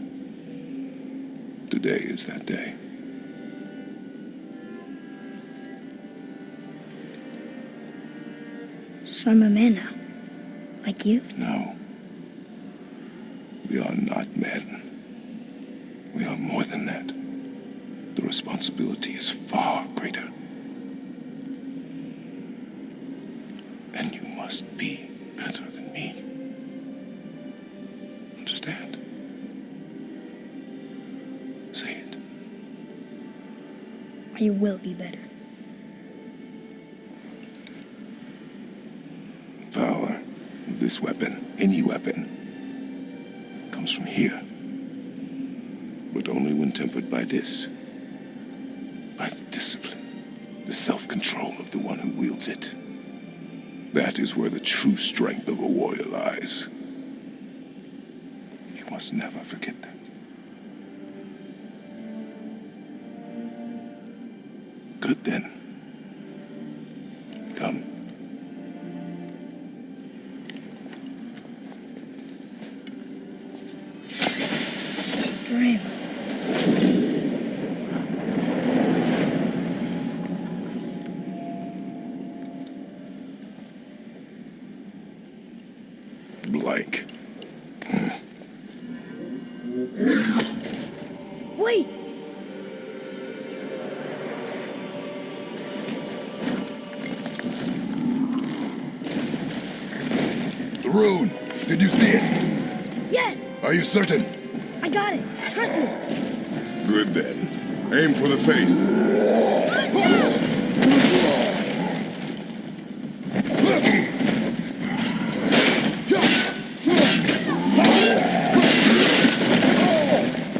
Today is that day.
So I'm a man now. Like you?
No. We are not men. We are more than that. The responsibility is far greater. And you must be better than me. Understand? Say it.
You will be better.
Power of this weapon, any weapon, comes from here. But only when tempered by this. By the discipline, the self-control of the one who wields it. That is where the true strength of a warrior lies. You must never forget that. Good then. Come.
Dream.
Blank.
Wait!
The rune! Did you see it?
Yes!
Are you certain?
I got it! Trust me!
Good then. Aim for the face.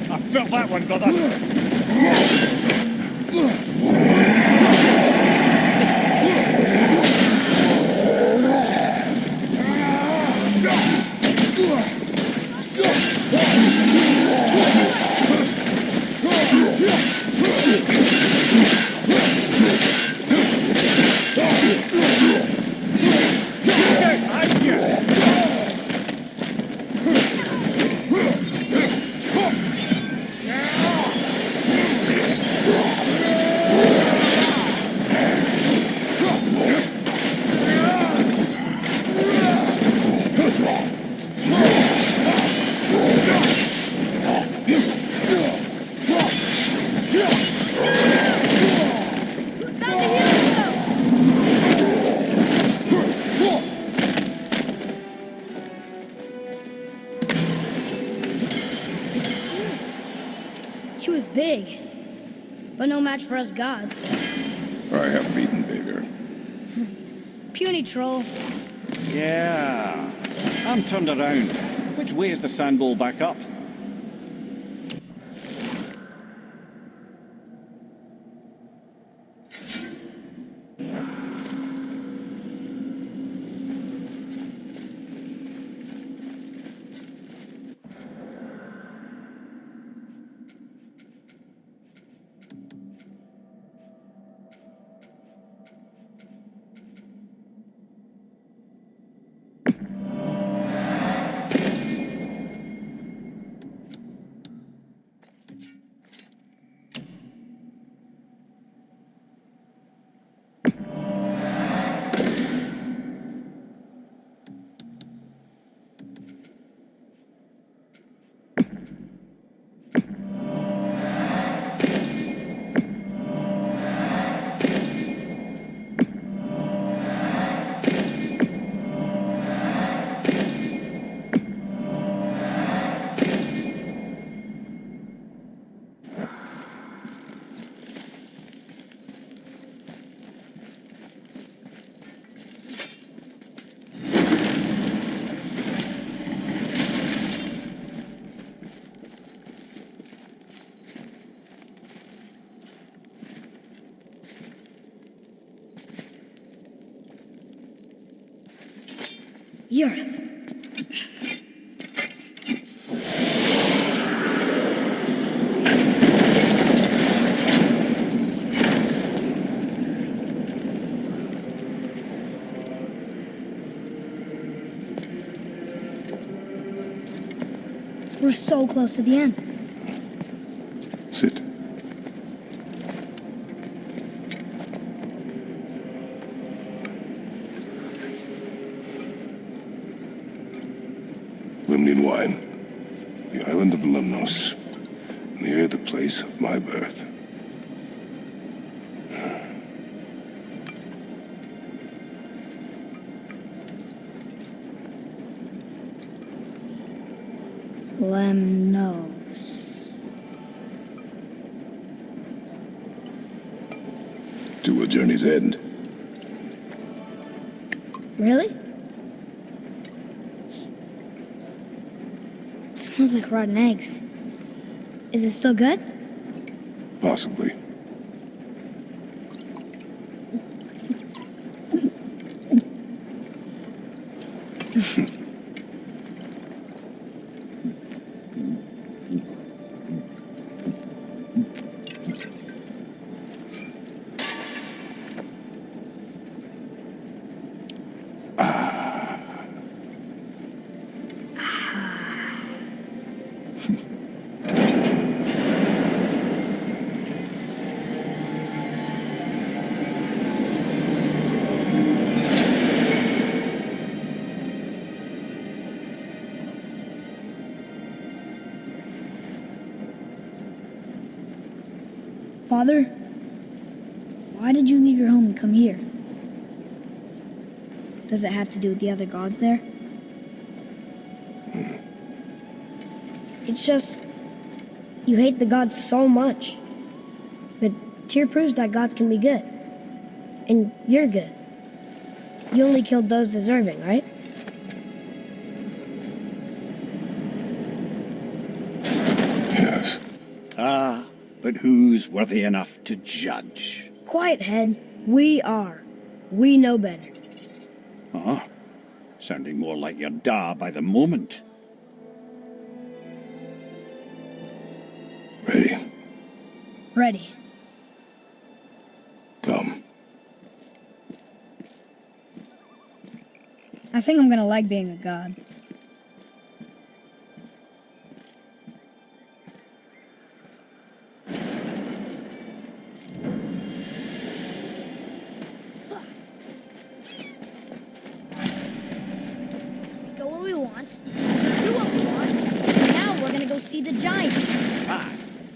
I felt that one, brother.
She was big, but no match for us gods.
I have beaten bigger.
Puny troll.
Yeah. I'm turned around. Which way is the sandball back up?
the earth. We're so close to the end.
Sit. Limnian wine. The island of Lemnos. Near the place of my birth.
Lemnos.
To a journey's end.
Really? Smells like rotten eggs. Is it still good?
Possibly.
Father, why did you leave your home and come here? Does it have to do with the other gods there? It's just, you hate the gods so much. But Tyr proves that gods can be good. And you're good. You only killed those deserving, right?
Yes.
Ah, but who's worthy enough to judge?
Quiet head, we are. We know better.
Huh? Sounding more like your da by the moment.
Ready?
Ready.
Come.
I think I'm gonna like being a god. Go where we want, do what we want, and now we're gonna go see the giants.
Ah,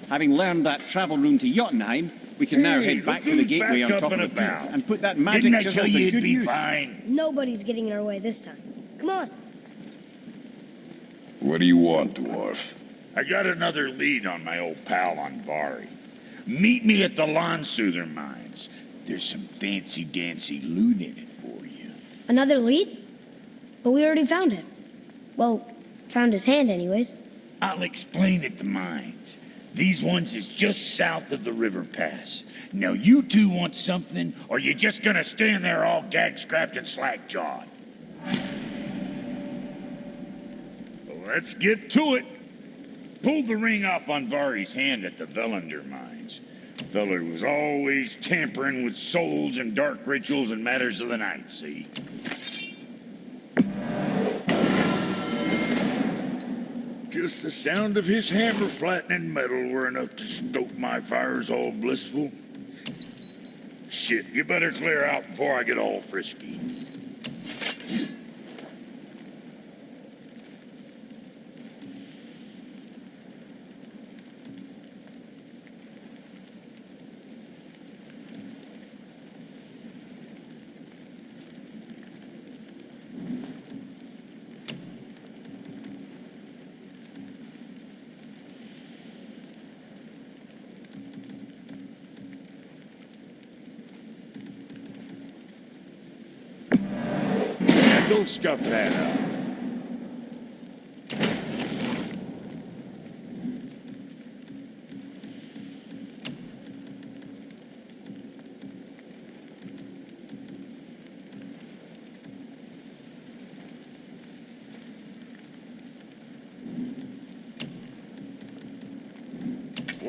having learned that travel room to Jotunheim, we can now head back to the gateway on top of the peak and put that magic
Didn't I
chisel
tell
to
you it'd
good
be
use.
fine?
Nobody's getting in our way this time. Come on.
What do you want, dwarf?
I got another lead on my old pal on Vari. Meet me at the Lawn Soother mines. There's some fancy-dancy loot in it for you.
Another lead? But we already found him. Well, found his hand anyways.
I'll explain at the mines. These ones is just south of the river pass. Now you two want something, or you just gonna stand there all gag-scrapped and slack-jawed? Let's get to it. Pulled the ring off on Vari's hand at the Velander mines. Feller was always tampering with souls and dark rituals and matters of the night, see? Just the sound of his hammer flattening metal were enough to stoke my fires all blissful. Shit, you better clear out before I get all frisky. Go scuff that up.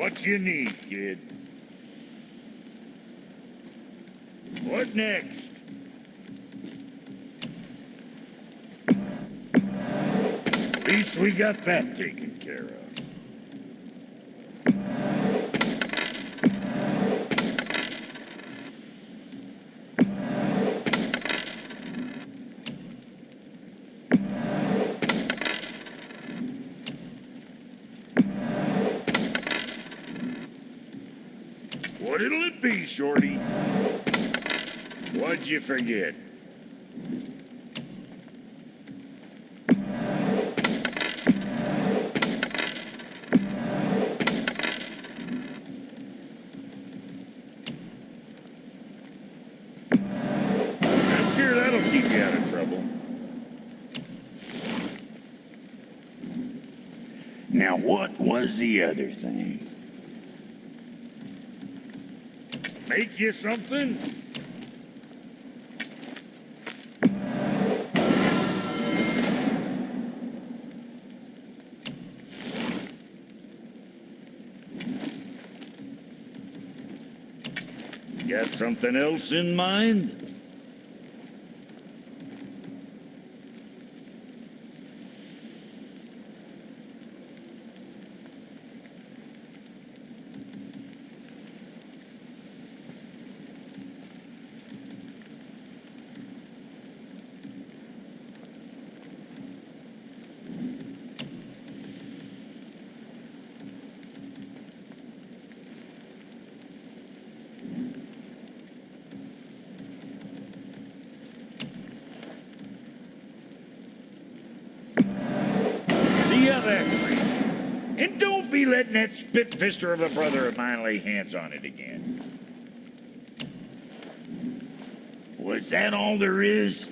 What you need, kid? What next? At least we got that taken care of. What'll it be, Shorty? What'd you forget? I'm sure that'll keep you out of trouble. Now, what was the other thing? Make you something? Got something else in mind? And don't be letting that spit-fister of a brother of mine lay hands on it again. Was that all there is?